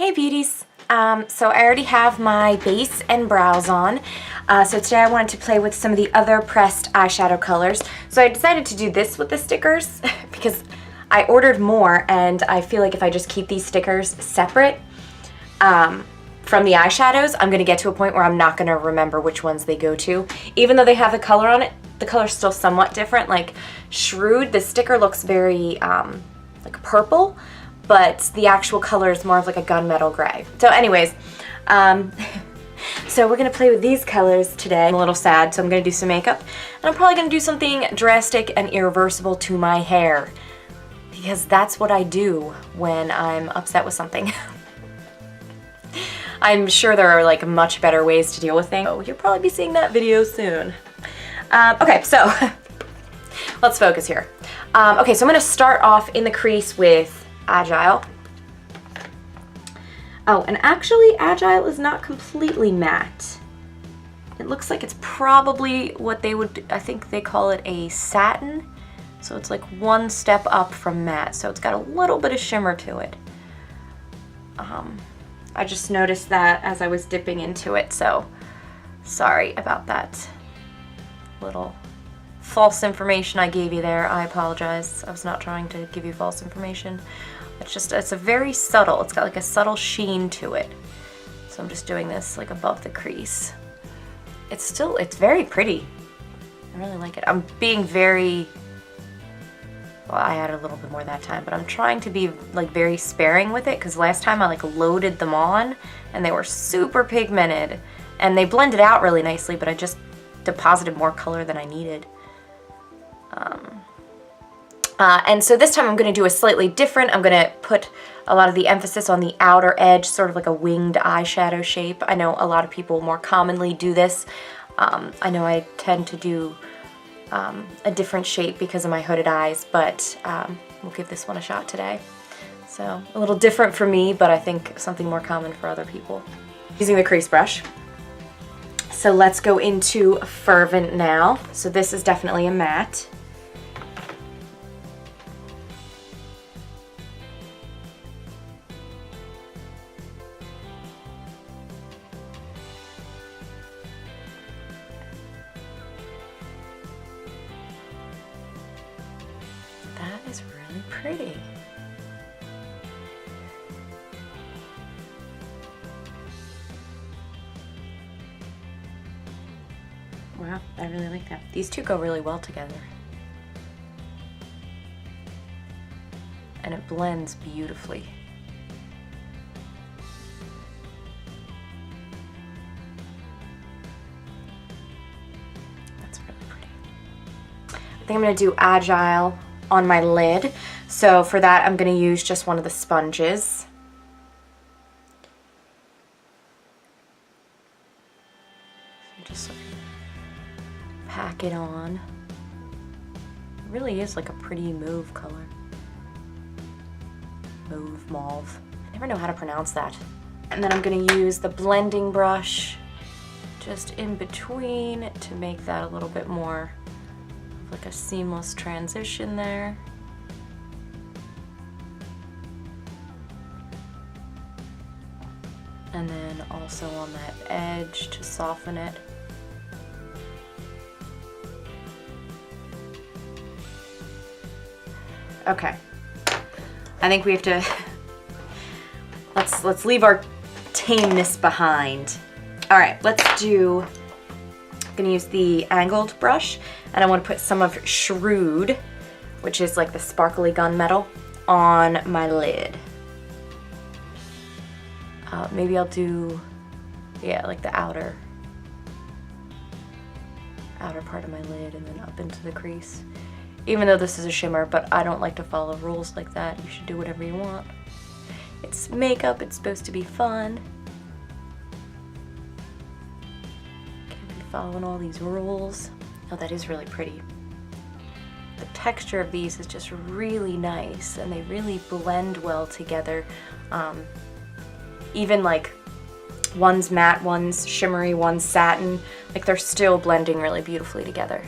Hey beauties! So I already have my base and brows on. So today I wanted to play with some of the other pressed eyeshadow colors. So I decided to do this with the stickers because I ordered more and I feel like if I just keep these stickers separate from the eyeshadows, I'm going to get to a point where I'm not going to remember which ones they go to. Even though they have the color on it, the color's still somewhat different. Like Shrewd, the sticker looks very like purple, but the actual color is more of like a gunmetal gray. So anyways, so we're gonna play with these colors today. I'm a little sad, so I'm gonna do some makeup. And I'm probably gonna do something drastic and irreversible to my hair, because that's what I do when I'm upset with something. I'm sure there are like much better ways to deal with things. So you'll probably be seeing that video soon. Okay, so let's focus here. Okay, so I'm gonna start off in the crease with Agile. Oh, and actually Agile is not completely matte. It looks like it's probably what they would, I think they call it a satin. So it's like one step up from matte. So it's got a little bit of shimmer to it. I just noticed that as I was dipping into it, so sorry about that little false information I gave you there. I apologize. I was not trying to give you false information. It's just, it's a very subtle, it's got like a subtle sheen to it. So I'm just doing this like above the crease. It's very pretty. I really like it. I'm being very, well, I added a little bit more that time, but I'm trying to be like very sparing with it because last time I like loaded them on and they were super pigmented and they blended out really nicely, but I just deposited more color than I needed. And so this time I'm going to do a slightly different, I'm going to put a lot of the emphasis on the outer edge, sort of like a winged eyeshadow shape. I know a lot of people more commonly do this. I know I tend to do a different shape because of my hooded eyes, but we'll give this one a shot today. So a little different for me, but I think something more common for other people. Using the crease brush. So let's go into Fervent now. So this is definitely a matte. That is really pretty. Wow, I really like that. These two go really well together. And it blends beautifully. That's really pretty. I think I'm going to do Agile on my lid. So for that I'm going to use just one of the sponges. Just sort of pack it on. It really is like a pretty mauve color. Mauve. I never know how to pronounce that. And then I'm going to use the blending brush just in between to make that a little bit more like a seamless transition there. And then also on that edge to soften it. Okay. I think we have to, let's leave our tameness behind. All right, let's do, I'm gonna use the angled brush and I want to put some of Shrewd, which is like the sparkly gunmetal, on my lid. Maybe I'll do, yeah, like the outer part of my lid and then up into the crease. Even though this is a shimmer, but I don't like to follow rules like that. You should do whatever you want. It's makeup, it's supposed to be fun. Can't be following all these rules. Oh, that is really pretty. The texture of these is just really nice and they really blend well together. Even like one's matte, one's shimmery, one's satin, like they're still blending really beautifully together.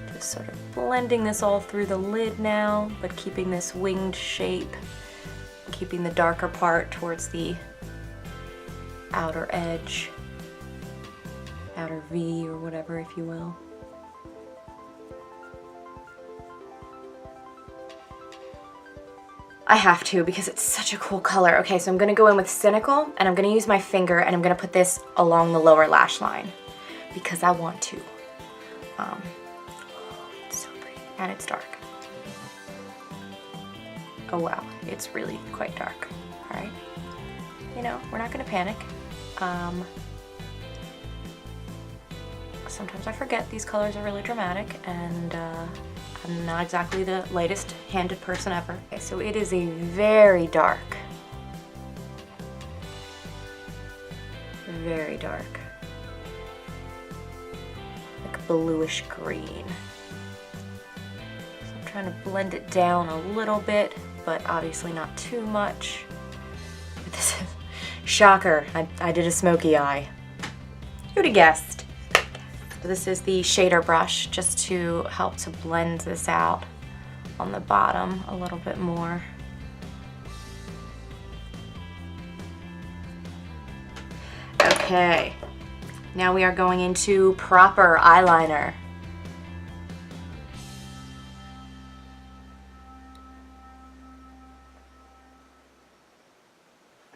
Okay. Just sort of blending this all through the lid now, but keeping this winged shape, keeping the darker part towards the outer edge, outer V or whatever, if you will. I have to because it's such a cool color. Okay, so I'm gonna go in with Cynical, and I'm gonna use my finger, and I'm gonna put this along the lower lash line because I want to. Oh, it's so pretty, and it's dark. Oh wow, it's really quite dark. All right, you know, we're not gonna panic. Sometimes I forget these colors are really dramatic, and I'm not exactly the lightest handed person ever. Okay, so it is a very dark, like bluish green. So I'm trying to blend it down a little bit, but obviously not too much. But this is, shocker, I did a smoky eye. Who'd have guessed? So this is the shader brush just to help to blend this out on the bottom a little bit more. Okay, now we are going into proper eyeliner.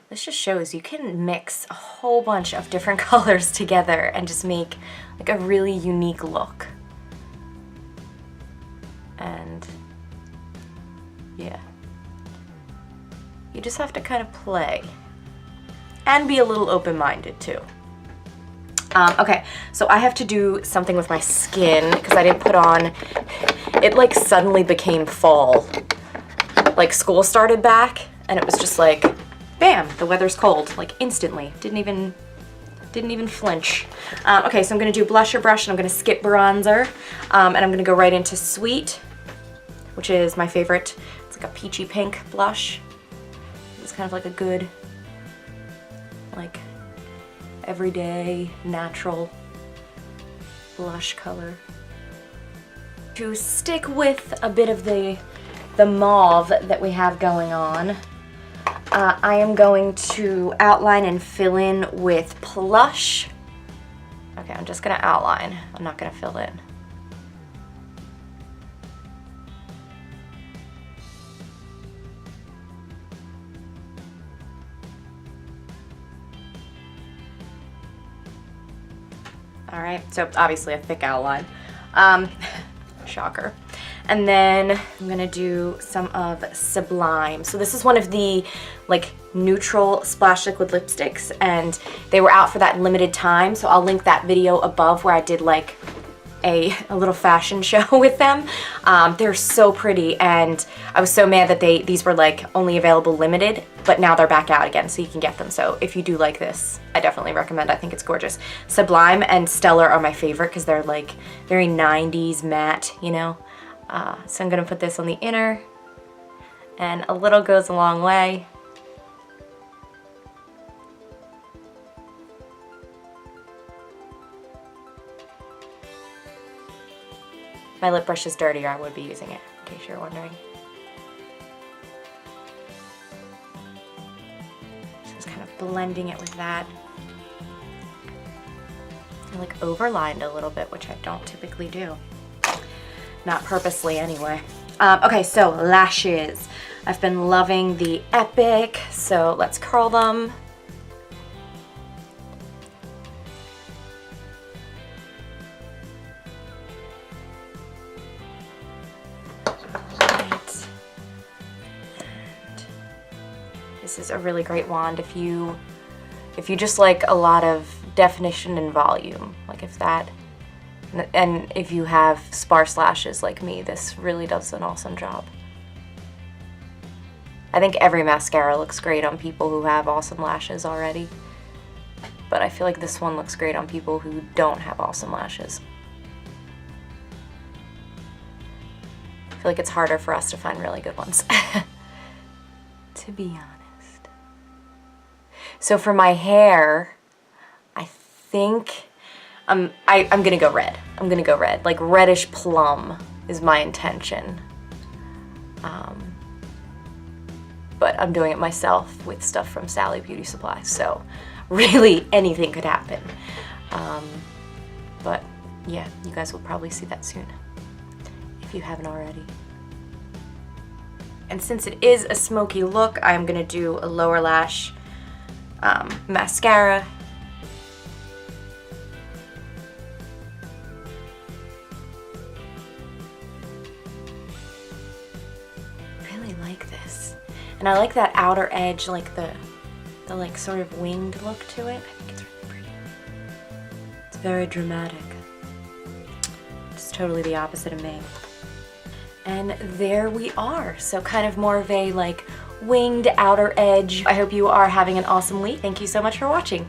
This just shows you can mix a whole bunch of different colors together and just make like a really unique look. And yeah, you just have to kind of play and be a little open-minded too. Okay, so I have to do something with my skin because I didn't put on, it like suddenly became fall. Like school started back and it was just like, bam, the weather's cold, like instantly. Didn't even flinch. Okay, so I'm gonna do blusher brush and I'm gonna skip bronzer. And I'm gonna go right into Sweet, which is my favorite. It's like a peachy pink blush. It's kind of like a good, like everyday, natural blush color. To stick with a bit of the mauve that we have going on, I am going to outline and fill in with Plush. Okay, I'm just gonna outline. I'm not gonna fill in. All right, so obviously a thick outline. Shocker. And then I'm gonna do some of Sublime. So this is one of the like neutral splash liquid lipsticks, and they were out for that limited time. So I'll link that video above where I did like a little fashion show with them. They're so pretty, and I was so mad that these were like only available limited, but now they're back out again, so you can get them. So if you do like this, I definitely recommend. I think it's gorgeous. Sublime and Stellar are my favorite because they're like very 90s matte, you know. So I'm gonna put this on the inner, and a little goes a long way. My lip brush is dirty, or I would be using it, in case you're wondering. So just kind of blending it with that. I like overlined a little bit, which I don't typically do. Not purposely anyway. Okay, so lashes. I've been loving the Epic, so let's curl them. Right. And this is a really great wand if you just like a lot of definition and volume, like if that. And if you have sparse lashes like me, this really does an awesome job. I think every mascara looks great on people who have awesome lashes already, but I feel like this one looks great on people who don't have awesome lashes. I feel like it's harder for us to find really good ones, to be honest. So for my hair, I think I'm gonna go red. I'm gonna go red. Like reddish plum is my intention. But I'm doing it myself with stuff from Sally Beauty Supply, so really anything could happen. But yeah, you guys will probably see that soon, if you haven't already. And since it is a smoky look, I'm gonna do a lower lash mascara. I really like this. And I like that outer edge, like the like sort of winged look to it. I think it's really pretty. It's very dramatic. It's totally the opposite of me. And there we are. So kind of more of a like winged outer edge. I hope you are having an awesome week. Thank you so much for watching.